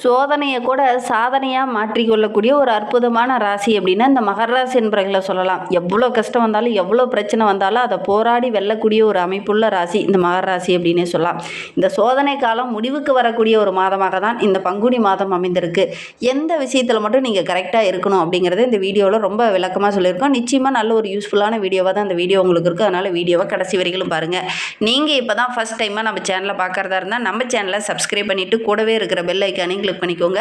சோதனையை கூட சாதனையாக மாற்றிக்கொள்ளக்கூடிய ஒரு அற்புதமான ராசி அப்படின்னா இந்த மகர ராசி என்பவர்களை சொல்லலாம். எவ்வளோ கஷ்டம் வந்தாலும் எவ்வளோ பிரச்சனை வந்தாலும் அதை போராடி வெல்லக்கூடிய ஒரு அமைப்புள்ள ராசி இந்த மகர ராசி அப்படின்னே சொல்லலாம். இந்த சோதனை காலம் முடிவுக்கு வரக்கூடிய ஒரு மாதமாக தான் இந்த பங்குனி மாதம் அமைந்திருக்கு. எந்த விஷயத்தில் மட்டும் நீங்கள் கரெக்டாக இருக்கணும் அப்படிங்கிறத இந்த வீடியோவில் ரொம்ப விளக்கமாக சொல்லியிருக்கோம். நிச்சயமாக நல்ல ஒரு யூஸ்ஃபுல்லான வீடியோவாக தான் இந்த வீடியோ உங்களுக்கு இருக்குது. அதனால் வீடியோவை கடைசி வரைக்கும் பாருங்கள். நீங்கள் இப்போ தான் ஃபஸ்ட் டைமாக நம்ம சேனலை பார்க்குறதா இருந்தால் நம்ம சேனலை சப்ஸ்கிரைப் பண்ணிவிட்டு கூடவே இருக்கிற பெல் ஐக்கானையும் கிளிக் பண்ணிக்கோங்க.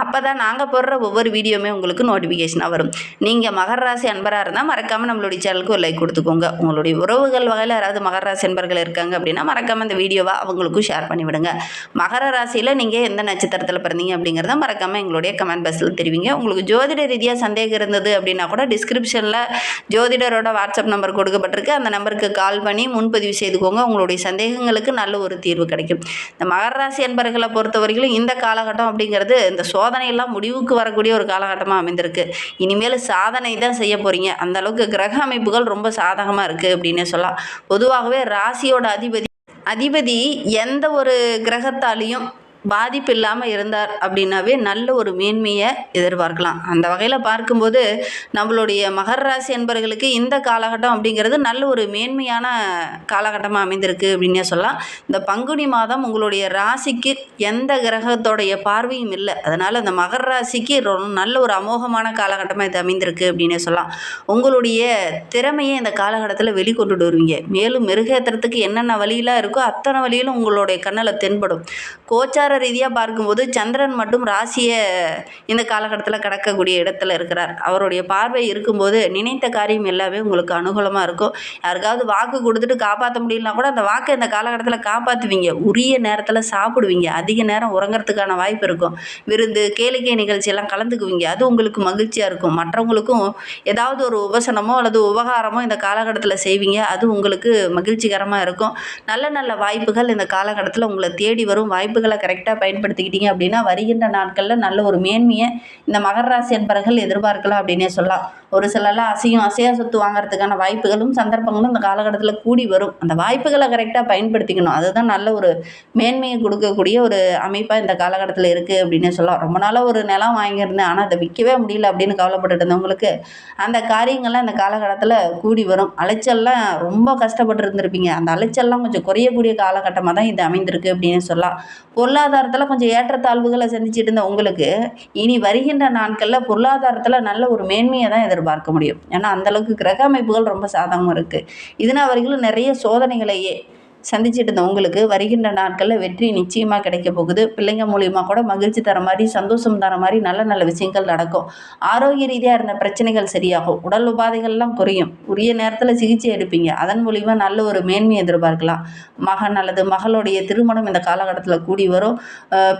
அப்போ தான் நாங்கள் போடுற ஒவ்வொரு வீடியோவுமே உங்களுக்கு நோட்டிஃபிகேஷனாக வரும். நீங்கள் மகர ராசி அன்பராக இருந்தால் மறக்காமல் நம்மளுடைய சேனலுக்கு ஒரு லைக் கொடுத்துக்கோங்க. உங்களுடைய உறவுகள் வகையில் யாராவது மகர ராசி அன்பர்கள் இருக்காங்க அப்படின்னா மறக்காமல் இந்த வீடியோவை அவங்களுக்கும் ஷேர் பண்ணிவிடுங்க. மகர ராசியில் நீங்கள் எந்த நட்சத்திரத்தில் பிறந்தீங்க அப்படிங்கிறத மறக்காமல் எங்களுடைய கமெண்ட் பாக்ஸில் தெரிவிங்க. உங்களுக்கு ஜோதிட ரீதியாக சந்தேகம் இருந்தது அப்படின்னா கூட டிஸ்கிரிப்ஷனில் ஜோதிடரோட வாட்ஸ்அப் நம்பர் கொடுக்கப்பட்டிருக்கு. அந்த நம்பருக்கு கால் பண்ணி முன்பதிவு செய்துக்கோங்க. உங்களுடைய சந்தேகங்களுக்கு நல்ல ஒரு தீர்வு கிடைக்கும். இந்த மகர ராசி அன்பர்களை பொறுத்தவரையிலும் இந்த காலகட்டம் அப்படிங்கிறது இந்த சோதனையெல்லாம் முடிவுக்கு வரக்கூடிய ஒரு காலகட்டமாக அமைந்திருக்கு. இனிமேல் சாதனை தான் செய்ய போகிறீங்க. அந்த அளவுக்கு கிரக அமைப்புகள் ரொம்ப சாதகமாக இருக்குது அப்படின்னு சொல்லலாம். பொதுவாகவே ராசியோட அதிபதி எந்த ஒரு கிரகத்தாலையும் பாதிப்பு இல்லாமல் இருந்தார் அப்படின்னாவே நல்ல ஒரு மேன்மையை எதிர்பார்க்கலாம். அந்த வகையில் பார்க்கும்போது நம்மளுடைய மகர ராசி என்பவர்களுக்கு இந்த காலகட்டம் அப்படிங்கிறது நல்ல ஒரு மேன்மையான காலகட்டமாக அமைந்திருக்கு அப்படின்னே சொல்லலாம். இந்த பங்குனி மாதம் உங்களுடைய ராசிக்கு எந்த கிரகத்தோடைய பார்வையும் இல்லை. அதனால் இந்த மகர ராசிக்கு நல்ல ஒரு அமோகமான காலகட்டமாக இது அமைந்திருக்கு அப்படின்னே சொல்லலாம். உங்களுடைய திறமையை இந்த காலகட்டத்தில் வெளிக்கொண்டு வருவீங்க. மேலும் மெருகேற்றுறதுக்கு என்னென்ன வழியெல்லாம் இருக்கோ அத்தனை வழியிலும் உங்களுடைய கண்ணில் தென்படும். கோச்சார ரீதியாக பார்க்கும்போது சந்திரன் மட்டும் ராசியை இந்த காலகட்டத்தில் கடக்கக்கூடிய இடத்துல இருக்கிறார். அவருடைய பார்வை இருக்கும்போது நினைத்த காரியம் எல்லாமே உங்களுக்கு அனுகூலமாக இருக்கும். யாருக்காவது வாக்கு கொடுத்துட்டு காப்பாற்ற முடியலனா கூட அந்த வாக்கை இந்த காலகட்டத்தில் காப்பாற்றுவீங்க. உரிய நேரத்தில் சாப்பிடுவீங்க. அதிக நேரம் உறங்கிறதுக்கான வாய்ப்பு இருக்கும். விருந்து கேளிக்கை நிகழ்ச்சியெல்லாம் கலந்துக்குவீங்க. அது உங்களுக்கு மகிழ்ச்சியாக இருக்கும். மற்றவங்களுக்கும் ஏதாவது ஒரு உபசனமோ அல்லது உபகாரமோ இந்த காலகட்டத்தில் செய்வீங்க. அது உங்களுக்கு மகிழ்ச்சிகரமாக இருக்கும். நல்ல நல்ல வாய்ப்புகள் இந்த காலகட்டத்தில் உங்களை தேடி வரும். வாய்ப்புகளை கரெக்டாக பயன்படுத்திக்கிட்டீங்க அப்படின்னா வருகின்ற நாட்களில் நல்ல ஒரு மேன்மையை இந்த மகர ராசி என்பவர்கள் எதிர்பார்க்கலாம் அப்படின்னே சொல்லலாம். ஒரு சிலர்லாம் அசையா சொத்து வாங்குறதுக்கான வாய்ப்புகளும் சந்தர்ப்பங்களும் இந்த காலகட்டத்தில் கூடி வரும். அந்த வாய்ப்புகளை கரெக்டாக பயன்படுத்திக்கணும். அதுதான் நல்ல ஒரு மேன்மையை கொடுக்கக்கூடிய ஒரு அமைப்பாக இந்த காலகட்டத்தில் இருக்குது அப்படின்னே சொல்லலாம். ரொம்ப நாளாக ஒரு நிலம் வாங்கியிருந்தேன் ஆனால் அதை விற்கவே முடியல அப்படின்னு கவலைப்பட்டு இருந்தவங்களுக்கு அந்த காரியங்கள்லாம் இந்த காலகட்டத்தில் கூடி வரும். அலைச்சல்லாம் ரொம்ப கஷ்டப்பட்டு இருந்திருப்பீங்க. அந்த அலைச்சல்லாம் கொஞ்சம் குறையக்கூடிய காலகட்டமாக தான் இது அமைந்திருக்கு அப்படின்னு சொல்லலாம். பொருளாதாரத்தில் கொஞ்சம் ஏற்றத்தாழ்வுகளை சந்திச்சுட்டு இருந்த உங்களுக்கு இனி வருகின்ற நாட்களில் பொருளாதாரத்தில் நல்ல ஒரு மேன்மையை தான் எதிர்பார்க்க முடியும். ஏன்னா அந்தளவுக்கு கிரக அமைப்புகள் ரொம்ப சாதகமாக இருக்குது. இதனால் வரைக்கும் நிறைய சோதனைகளையே சந்திச்சுட்டு இருந்த உங்களுக்கு வருகின்ற நாட்களில் வெற்றி நிச்சயமாக கிடைக்க போகுது. பிள்ளைங்க மூலியமாக கூட மகிழ்ச்சி தர மாதிரி சந்தோஷம் தர மாதிரி நல்ல நல்ல விஷயங்கள் நடக்கும். ஆரோக்கிய ரீதியாக இருந்த பிரச்சனைகள் சரியாகும். உடல் உபாதைகள்லாம் குறையும். உரிய நேரத்தில் சிகிச்சை எடுப்பீங்க. அதன் மூலிமா நல்ல ஒரு மேன்மையை எதிர்பார்க்கலாம். மகன் அல்லது மகளுடைய திருமணம் இந்த காலகட்டத்தில் கூடி வரும்.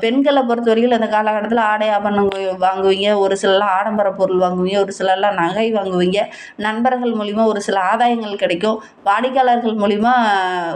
பெண்களை பொறுத்தவரைக்கும் இந்த காலகட்டத்தில் ஆடை ஆபரணங்கள் வாங்குவீங்க. ஒரு சிலர்லாம் ஆடம்பர பொருள் வாங்குவீங்க. ஒரு சிலர்லாம் நகை வாங்குவீங்க. நண்பர்கள் மூலிமா ஒரு சில ஆதாயங்கள் கிடைக்கும். வாடிக்கையாளர்கள் மூலிமா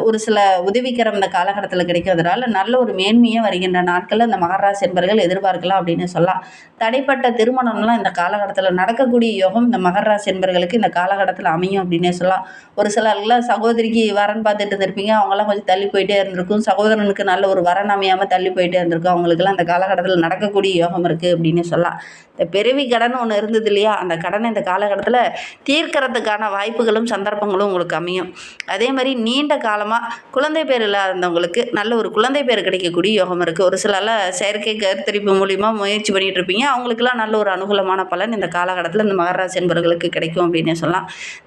ஒரு சில உதவிக்கரம் இந்த காலகட்டத்தில் கிடைக்கிறதுனால நல்ல ஒரு மேன்மையை வருகின்ற நாட்களில் இந்த மகர ராசி என்பவர்கள் எதிர்பார்க்கலாம் அப்படின்னு சொல்லலாம். தடைப்பட்ட திருமணம்லாம் இந்த காலகட்டத்தில் நடக்கக்கூடிய யோகம் இந்த மகர ராசி என்பவர்களுக்கு இந்த காலகட்டத்தில் அமையும் அப்படின்னே சொல்லலாம். ஒரு சிலர்லாம் சகோதரிக்கு வரன் பார்த்துட்டு இருந்திருப்பீங்க. அவங்களாம் கொஞ்சம் தள்ளி போயிட்டே இருந்திருக்கும். சகோதரனுக்கு நல்ல ஒரு வரன் அமையாமல் தள்ளி போயிட்டே இருந்திருக்கும். அவங்களுக்குலாம் இந்த காலகட்டத்தில் நடக்கக்கூடிய யோகம் இருக்குது அப்படின்னு சொல்லலாம். இந்த பிறவி கடன் ஒன்று இருந்தது இல்லையா, அந்த கடனை இந்த காலகட்டத்தில் தீர்க்கறதுக்கான வாய்ப்புகளும் சந்தர்ப்பங்களும் உங்களுக்கு அமையும். அதே மாதிரி நீண்ட காலமாக குழந்தை பேர் இல்லாதவங்களுக்கு நல்ல ஒரு குழந்தை பேர் கிடைக்கக்கூடிய யோகம் இருக்குது. ஒரு சிலர்லாம் செயற்கை கருத்தரிப்பு மூலிமா முயற்சி பண்ணிகிட்டு இருப்பீங்க. அவங்களுக்குலாம் நல்ல ஒரு அனுகூலமான பலன் இந்த காலகட்டத்தில் இந்த மகர ராசி என்பவர்களுக்கு கிடைக்கும் அப்படின்னு சொல்லலாம்.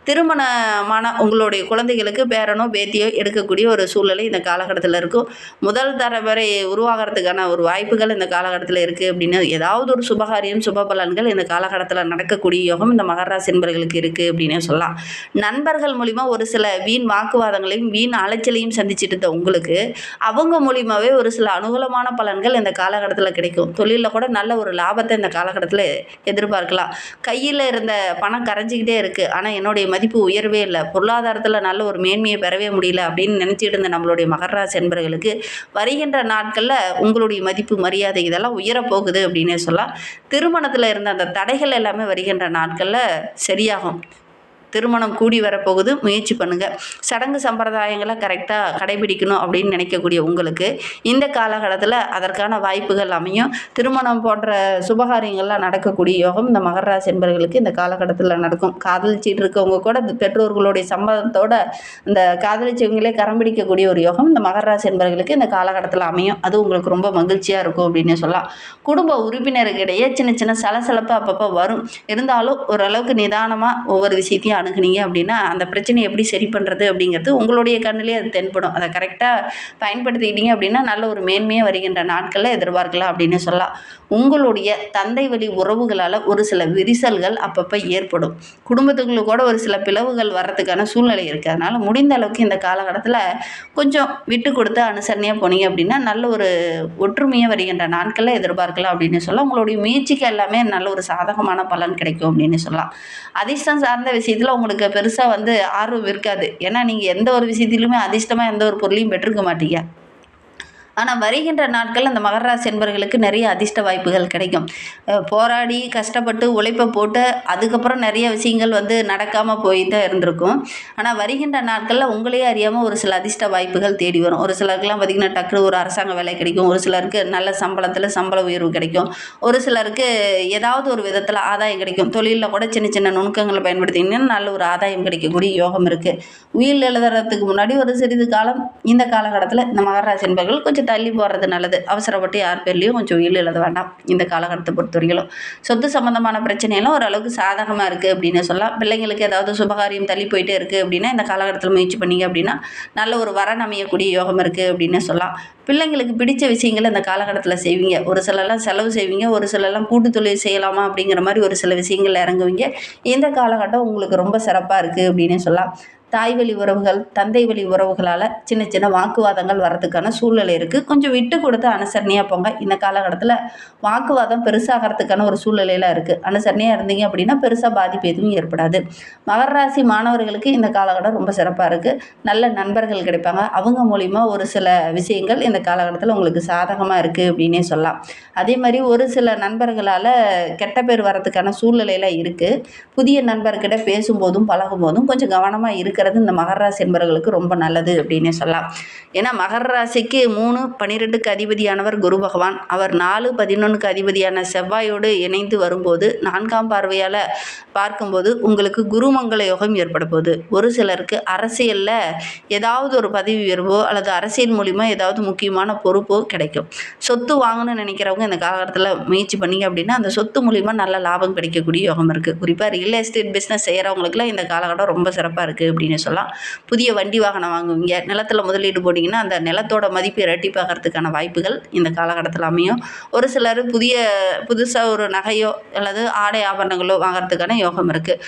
திருமணமான உங்களுடைய குழந்தைகளுக்கு பேரனோ பேத்தியோ எடுக்கக்கூடிய ஒரு சூழ்நிலை இந்த காலகட்டத்தில் இருக்கும். முதல் தலைமுறை உருவாகிறதுக்கான ஒரு வாய்ப்புகள் இந்த காலகட்டத்தில் இருக்குது அப்படின்னு ஏதாவது ஒரு சுபகாரியம் சுப பலன்கள் இந்த காலகட்டத்தில் நடக்கக்கூடிய யோகம் இந்த மகர ராசி என்பவர்களுக்கு இருக்குது அப்படின்னு சொல்லலாம். நண்பர்கள் மூலிமா ஒரு சில வீண் வாக்குவாதங்களையும் வீண் அலைச்சலையும் சந்திச்சுட்டு இருந்த உங்களுக்கு அவங்க மூலியமாகவே ஒரு சில அனுகூலமான பலன்கள் இந்த காலகட்டத்தில் கிடைக்கும். தொழிலில் கூட நல்ல ஒரு லாபத்தை இந்த காலகட்டத்தில் எதிர்பார்க்கலாம். கையில் இருந்த பணம் கரைஞ்சிக்கிட்டே இருக்குது. ஆனால் என்னுடைய மதிப்பு உயர்வே இல்லை. பொருளாதாரத்தில் நல்ல ஒரு மேன்மையை பெறவே முடியல அப்படின்னு நினச்சிட்டு இருந்த நம்மளுடைய மகர ராசி என்பவர்களுக்கு வருகின்ற நாட்களில் உங்களுடைய மதிப்பு மரியாதை இதெல்லாம் உயரப்போகுது அப்படின்னே சொல்லலாம். திருமணத்தில் இருந்த அந்த தடைகள் எல்லாமே வருகின்ற நாட்களில் சரியாகும். திருமணம் கூடி வரப்போகுது, முயற்சி பண்ணுங்கள். சடங்கு சம்பிரதாயங்களை கரெக்டாக கடைபிடிக்கணும் அப்படின்னு நினைக்கக்கூடிய உங்களுக்கு இந்த காலகட்டத்தில் அதற்கான வாய்ப்புகள் அமையும். திருமணம் போன்ற சுபகாரியங்கள்லாம் நடக்கக்கூடிய யோகம் இந்த மகர ராசி என்பவர்களுக்கு இந்த காலகட்டத்தில் நடக்கும். காதலிச்சிட்டு இருக்கவங்க கூட இந்த பெற்றோர்களுடைய சம்மதத்தோட இந்த காதலிச்சவங்களே கரம் பிடிக்கக்கூடிய ஒரு யோகம் இந்த மகர ராசி என்பவர்களுக்கு இந்த காலகட்டத்தில் அமையும். அது உங்களுக்கு ரொம்ப மகிழ்ச்சியாக இருக்கும் அப்படின்னு சொல்லலாம். குடும்ப உறுப்பினருக்கிடையே சின்ன சின்ன சலசலப்பு அப்பப்போ வரும். இருந்தாலும் ஓரளவுக்கு நிதானமாக ஒவ்வொரு விஷயத்தையும் அணுகுனீங்க அப்படின்னா அந்த பிரச்சனையை எப்படி சரி பண்ணுறது அப்படிங்கிறது உங்களுடைய கண்ணிலே அது தென்படும். அதை கரெக்டாக பயன்படுத்திக்கிட்டீங்க அப்படின்னா நல்ல ஒரு மேன்மையாக வருகின்ற நாட்களில் எதிர்பார்க்கலாம் அப்படின்னு சொல்லலாம். உங்களுடைய தந்தை வழி உறவுகளால் ஒரு சில விரிசல்கள் அப்பப்போ ஏற்படும். குடும்பத்துக்குள்ள கூட ஒரு சில பிளவுகள் வர்றதுக்கான சூழ்நிலை இருக்குது. அதனால் முடிந்த அளவுக்கு இந்த காலகட்டத்தில் கொஞ்சம் விட்டு கொடுத்து அனுசரணையாக போனீங்க அப்படின்னா நல்ல ஒரு ஒற்றுமையாக வருகின்ற நாட்களில் எதிர்பார்க்கலாம் அப்படின்னு சொல்லலாம். உங்களுடைய முயற்சிக்கு எல்லாமே நல்ல ஒரு சாதகமான பலன் கிடைக்கும் அப்படின்னு சொல்லலாம். அதிர்ஷ்டம் சார்ந்த விஷயத்தில் உங்களுக்கு பெருசாக ஆர்வம் இருக்காது. ஏன்னா நீங்கள் எந்த ஒரு விஷயத்திலுமே அதிர்ஷ்டமாக எந்த ஒரு பொருளையும் பெற்றிருக்க மாட்டீங்க. ஆனால் வருகின்ற நாட்கள் அந்த மகர ராசி என்பவர்களுக்கு நிறைய அதிர்ஷ்ட வாய்ப்புகள் கிடைக்கும். போராடி கஷ்டப்பட்டு உழைப்பை போட்டு அதுக்கப்புறம் நிறைய விஷயங்கள் நடக்காமல் போய் தான் இருந்திருக்கும். ஆனால் வருகின்ற நாட்களில் உங்களே அறியாமல் ஒரு சில அதிர்ஷ்ட வாய்ப்புகள் தேடி வரும். ஒரு சிலருக்குலாம் பார்த்திங்கன்னா டக்குனு ஒரு அரசாங்க வேலை கிடைக்கும். ஒரு சிலருக்கு நல்ல சம்பளத்தில் சம்பள உயர்வு கிடைக்கும். ஒரு சிலருக்கு ஏதாவது ஒரு விதத்தில் ஆதாயம் கிடைக்கும். தொழிலில் கூட சின்ன சின்ன நுணுக்கங்களை பயன்படுத்திங்கன்னா நல்ல ஒரு ஆதாயம் கிடைக்கக்கூடிய யோகம் இருக்குது. உயில் எழுதுறதுக்கு முன்னாடி ஒரு சிறிது காலம் இந்த காலகட்டத்தில் இந்த மகர ராசி என்பவர்கள் கொஞ்சம் தள்ளி போகிறது நல்லது. அவசரப்பட்டு யார் பேர்லையும் கொஞ்சம் உயில் எழுத வேண்டாம். இந்த காலகட்டத்தை பொறுத்தவரைக்கும் சொத்து சம்பந்தமான பிரச்சனையெல்லாம் ஓரளவுக்கு சாதகமாக இருக்குது அப்படின்னு சொல்லலாம். பிள்ளைங்களுக்கு ஏதாவது சுபகாரியம் தள்ளி போயிட்டே இருக்குது அப்படின்னா இந்த காலகட்டத்தில் முயற்சி பண்ணிங்க அப்படின்னா நல்ல ஒரு வரன் அமையக்கூடிய யோகம் இருக்குது அப்படின்னு சொல்லலாம். பிள்ளைங்களுக்கு பிடிச்ச விஷயங்களை இந்த காலகட்டத்தில் செய்வீங்க. ஒரு சிலர்லாம் செலவு செய்வீங்க, ஒரு சிலர்லாம் கூட்டு தொழில் செய்யலாமா அப்படிங்கிற மாதிரி ஒரு சில விஷயங்கள் இறங்குவீங்க. இந்த காலகட்டம் உங்களுக்கு ரொம்ப சிறப்பாக இருக்குது அப்படின்னு சொல்லலாம். தாய் வழி உறவுகள், தந்தை வழி உறவுகளால் சின்ன சின்ன வாக்குவாதங்கள் வர்றதுக்கான சூழ்நிலை இருக்குது. கொஞ்சம் விட்டு கொடுத்து அனுசரணையாக போங்க. இந்த காலகட்டத்தில் வாக்குவாதம் பெருசாகிறதுக்கான ஒரு சூழ்நிலையில் இருக்குது. அனுசரணையாக இருந்தீங்க அப்படின்னா பெருசாக பாதிப்பு எதுவும் ஏற்படாது. மகர ராசி மாணவர்களுக்கு இந்த காலகட்டம் ரொம்ப சிறப்பாக இருக்குது. நல்ல நண்பர்கள் கிடைப்பாங்க. அவங்க மூலிமா ஒரு சில விஷயங்கள் இந்த காலகட்டத்தில் உங்களுக்கு சாதகமாக இருக்குது அப்படின்னே சொல்லலாம். அதே மாதிரி ஒரு சில நண்பர்களால் கெட்ட பேர் வர்றதுக்கான சூழ்நிலையில் இருக்குது. புதிய நண்பர்கிட்ட பேசும்போதும் பழகும்போதும் கொஞ்சம் கவனமாக இருக்கிறது இந்த மகர ராசி என்பவர்களுக்கு ரொம்ப நல்லது அப்படின்னே சொல்லலாம். ஏன்னா மகர ராசிக்கு 3, 12க்கு அதிபதியானவர் குரு பகவான். அவர் 4, 11க்கு அதிபதியான செவ்வாயோடு இணைந்து வரும்போது 4ஆம் பார்வையால் பார்க்கும்போது உங்களுக்கு குருமங்கள யோகம் ஏற்பட போகுது. ஒரு சிலருக்கு அரசியலில் ஏதாவது ஒரு பதவி உயர்வோ அல்லது அரசியல் மூலிமா ஏதாவது முக்கியமான பொறுப்போ கிடைக்கும். சொத்து வாங்கணும்னு நினைக்கிறவங்க இந்த காலகட்டத்தில் முயற்சி பண்ணிங்க அப்படின்னா அந்த சொத்து மூலிமா நல்ல லாபம் கிடைக்கக்கூடிய யோகம் இருக்குது. குறிப்பாக ரியல் எஸ்டேட் பிஸ்னஸ் செய்கிறவங்களுக்குலாம் இந்த காலகட்டம் ரொம்ப சிறப்பாக இருக்குது அப்படின்னு சொல்லலாம். புதிய வண்டி வாகனம் வாங்குவீங்க. நிலத்தில் முதலீடு போட்டிங்கன்னா அந்த நிலத்தோட மதிப்பு இரட்டிப்பாகிறதுக்கான வாய்ப்புகள் இந்த காலகட்டத்தில் அமையும். ஒரு சிலர் புதுசாக ஒரு நகையோ அல்லது ஆடை ஆபரணங்களோ வாங்குறதுக்கான யோகம் இருக்குது.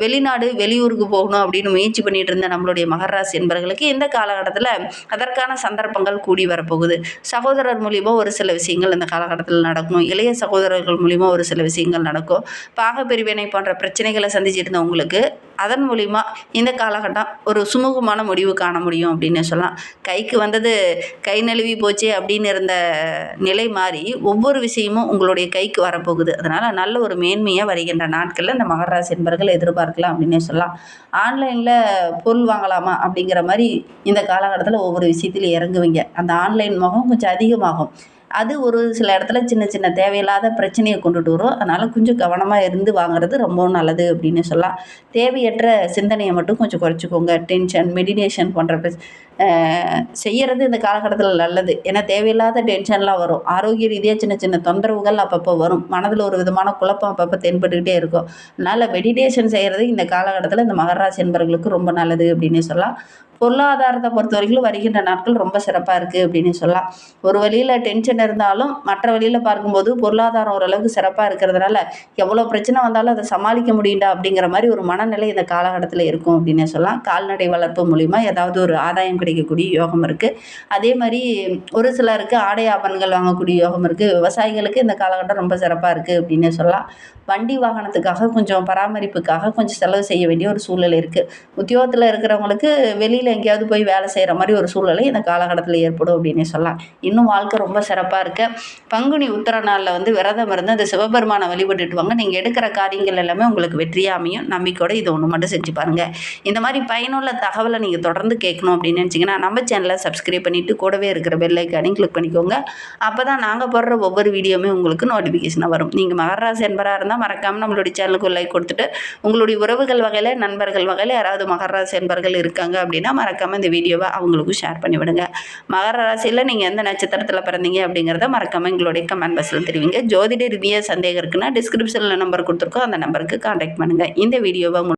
வெளிநாடு வெளியூருக்கு போகணும் அப்படின்னு முயற்சி பண்ணிட்டு இருந்த நம்மளுடைய மகர ராசி என்பவர்களுக்கு இந்த காலகட்டத்தில் அதற்கான சந்தர்ப்பங்கள் கூடி வரப்போகுது. சகோதரர் மூலிமா ஒரு சில விஷயங்கள் இந்த காலகட்டத்தில் நடக்கும். இளைய சகோதரர்கள் மூலிமா ஒரு சில விஷயங்கள் நடக்கும். பாகப்பிரிவினை போன்ற பிரச்சனைகளை சந்திச்சிட்டு இருந்தவங்களுக்கு அதன் மூலிமா இந்த காலகட்டம் ஒரு சுமூகமான முடிவு காண முடியும் அப்படின்னு சொல்லலாம். கைக்கு வந்தது கை நழுவி போச்சு அப்படின்னு இருந்த நிலை மாறி ஒவ்வொரு விஷயமும் உங்களுடைய கைக்கு வரப்போகுது. அதனால் நல்ல ஒரு மேன்மையாக வருகின்ற நாட்களில் இந்த மகர ராசி என்பவர்கள் எதிர்பார்க்கலாம் அப்படின்னே சொல்லலாம். ஆன்லைனில் பொருள் வாங்கலாமா அப்படிங்கிற மாதிரி இந்த காலகட்டத்தில் ஒவ்வொரு விஷயத்திலும் இறங்குவீங்க. அந்த ஆன்லைன் முகம் கொஞ்சம் அதிகமாகும். அது ஒரு சில இடத்துல சின்ன சின்ன தேவையில்லாத பிரச்சனையை கொண்டுட்டு வரும். அதனால் கொஞ்சம் கவனமாக இருந்து வாங்குறது ரொம்பவும் நல்லது அப்படின்னு சொல்லலாம். தேவையற்ற சிந்தனையை மட்டும் கொஞ்சம் குறைச்சிக்கோங்க. டென்ஷன், மெடிடேஷன் போன்ற செய்கிறது இந்த காலகட்டத்தில் நல்லது. ஏன்னா தேவையில்லாத டென்ஷன்லாம் வரும். ஆரோக்கிய ரீதியாக சின்ன சின்ன தொந்தரவுகள் அப்பப்போ வரும். மனதில் ஒரு விதமான குழப்பம் அப்பப்போ தென்பட்டுக்கிட்டே இருக்கும். அதனால் மெடிடேஷன் செய்கிறது இந்த காலகட்டத்தில் இந்த மகர ராசி என்பவர்களுக்கு ரொம்ப நல்லது அப்படின்னு சொல்லலாம். பொருளாதாரத்தை பொறுத்த வரைக்கும் வருகின்ற நாட்கள் ரொம்ப சிறப்பாக இருக்குது அப்படின்னு சொல்லலாம். ஒரு வழியில் டென்ஷன் இருந்தாலும் மற்ற வழியில் பார்க்கும்போது பொருளாதாரம் ஓரளவுக்கு சிறப்பாக இருக்கிறதுனால எவ்வளோ பிரச்சனை வந்தாலும் அதை சமாளிக்க முடியுண்டா அப்படிங்கிற மாதிரி ஒரு மனநிலை இந்த காலகட்டத்தில் இருக்கும் அப்படின்னு சொல்லலாம். கால்நடை வளர்ப்பு மூலிமா ஏதாவது ஒரு ஆதாயம் கிடைக்கக்கூடிய யோகம் இருக்குது. அதே மாதிரி ஒரு சிலருக்கு ஆடை ஆபரணங்கள் வாங்கக்கூடிய யோகம் இருக்குது. விவசாயிகளுக்கு இந்த காலகட்டம் ரொம்ப சிறப்பாக இருக்குது அப்படின்னு சொல்லலாம். வண்டி வாகனத்துக்காக கொஞ்சம் பராமரிப்புக்காக கொஞ்சம் செலவு செய்ய வேண்டிய ஒரு சூழ்நிலை இருக்குது. உத்தியோகத்தில் இருக்கிறவங்களுக்கு வெளியில் வெளியில் எங்கேயாவது போய் வேலை செய்கிற மாதிரி ஒரு சூழ்நிலை இந்த காலகட்டத்தில் ஏற்படும் அப்படின்னே சொல்லலாம். இன்னும் வாழ்க்கை ரொம்ப சிறப்பாக இருக்குது. பங்குனி உத்திர நாளில் வந்து விரதம் இருந்து அந்த சிவபெருமானை வழிபட்டுட்டு வாங்க. நீங்கள் எடுக்கிற காரியங்கள் எல்லாமே உங்களுக்கு வெற்றியாக அமையும். நம்பிக்கையோட இது ஒன்று மட்டும் செஞ்சு பாருங்கள். இந்த மாதிரி பயனுள்ள தகவலை நீங்கள் தொடர்ந்து கேட்கணும் அப்படின்னு நினச்சிங்கன்னா நம்ம சேனலை சப்ஸ்கிரைப் பண்ணிவிட்டு கூடவே இருக்கிற பெல் ஐக்கானையும் கிளிக் பண்ணிக்கோங்க. அப்போ தான் நாங்கள் போடுற ஒவ்வொரு வீடியோவுமே உங்களுக்கு நோட்டிஃபிகேஷனாக வரும். நீங்கள் மகர ராசி என்பராக இருந்தால் மறக்காமல் நம்மளுடைய சேனலுக்கு லைக் கொடுத்துட்டு உங்களுடைய உறவுகள் வகையில் நண்பர்கள் வகையில் யாராவது மகர ராசி என்பர்கள் இருக்காங்க அப்படின்னா மறக்காமல் இந்த வீடியோவை அவங்களுக்கும் ஷேர் பண்ணிவிடுங்க. மகர ராசியில் நீங்கள் எந்த நட்சத்திரத்தில் பிறந்தீங்க அப்படிங்கிறத மறக்காமல் எங்களுடைய கமெண்ட் பாக்ஸில் தெரிவிங்க. ஜோதிட ரீதியாக சந்தேகம் இருக்குன்னா டிஸ்கிரிப்ஷனில் நம்பர் கொடுத்துருக்கோம். அந்த நம்பருக்கு கான்டாக்ட் பண்ணுங்கள். இந்த வீடியோவை